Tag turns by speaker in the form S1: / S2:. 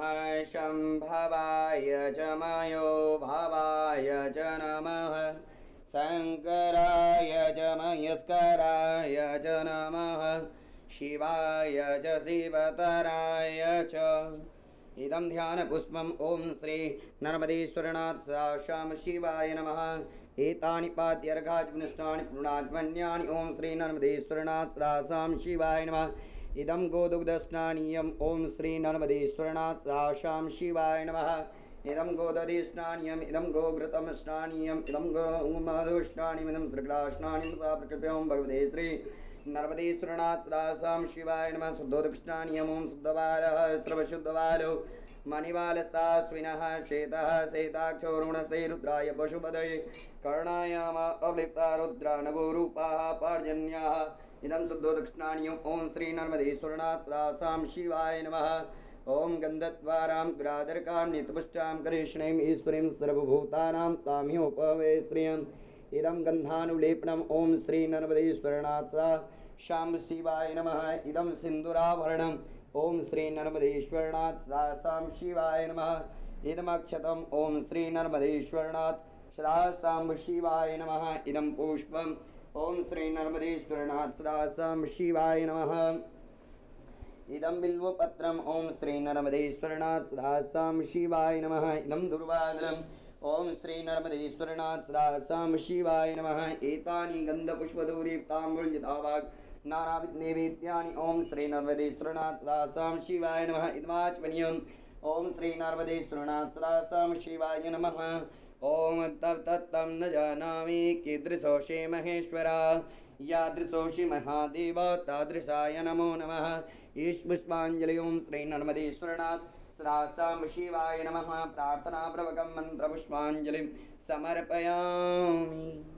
S1: नमः शम्भवाय च मयो भवाय च नमः शङ्कराय च मयस्कराय च नमः शिवाय च शिवतराय च इदं ध्यानपुष्पम् ॐ श्री नर्मदेश्वरनाथ साक्षात् शिवाय नमः एतानि पाद्यर्घाचनिष्ठानि पूर्णात्मन्यानि ॐ श्री नर्मदेश्वरनाथ साक्षात् शिवाय नमः इदं गोदुग्धस्नानीयम् ॐ श्री नर्मदेश्वरनाथ साक्षात् शिवाय नमः इदं गोदधिस्नानीयम् इदं गोघृतं स्नानीयम् इदं गोमधुस्नानीयम् इदं श्रीकृष्णास्नानीयं सा प्रकृत्यों भगवते श्री नर्मदेश्वरनाथ सदासां शिवाय नमः शुद्धोदकस्नानीयम् ॐ शुद्धवारः सर्वशुद्धवालो मणिवालस्तास्विनः श्वेतः श्वेताक्षोरुणसे रुद्राय पशुपदये कर्णायाम अवलिप्ता रुद्रा नवोरूपाः पर्जन्याः इदं शुद्धोदकस्नानीयम् ॐ श्री नर्मदेश्वरनाथ सदासां शिवाय नमः ॐ गन्धद्वारां दुरादरकां नित्यपुष्टां करिष्णीं ईश्वरीं सर्वभूतानां ताम्योपवे श्रियम् इदं गन्धानुलेपनम् ॐ श्री नर्मदेश्वरनाथ शाम्ब शिवाय नमः इदं सिन्दूराभरणम् ॐ श्री नर्मदेश्वरनाथ सां शिवाय नमः इदमक्षतम् ॐ श्री नर्मदेश्वरनाथ सां शिवाय नमः इदं पुष्पम् ॐ श्री नर्मदेश्वरनाथ सां शिवाय नमः इदं बिल्वपत्रम् ॐ श्री नर्मदेश्वरनाथ सां शिवाय नमः इदं दुर्वादनम् ॐ श्री नर्मदेश्वरनाथ सां शिवाय नमः एतानि गन्धपुष्पधूरीप्ताम्बुलयथावाग् नानाविधनैवेद्यानि ॐ श्री नर्मदेश्वरनाथ सां शिवाय नमः इदमाचमनीयम् ॐ श्री नर्मदेश्वरनाथ सां शिवाय नमः ॐ तत्तं न जानामि कीदृशोषे महेश्वरा यादृशोषि महादेव तादृशाय नमो नमः ईश पुष्पाञ्जलि ॐ श्री नर्मदेश्वरनाथ सां शिवाय नमः प्रार्थनापूर्वकं मन्त्रपुष्पाञ्जलिं समर्पयामि।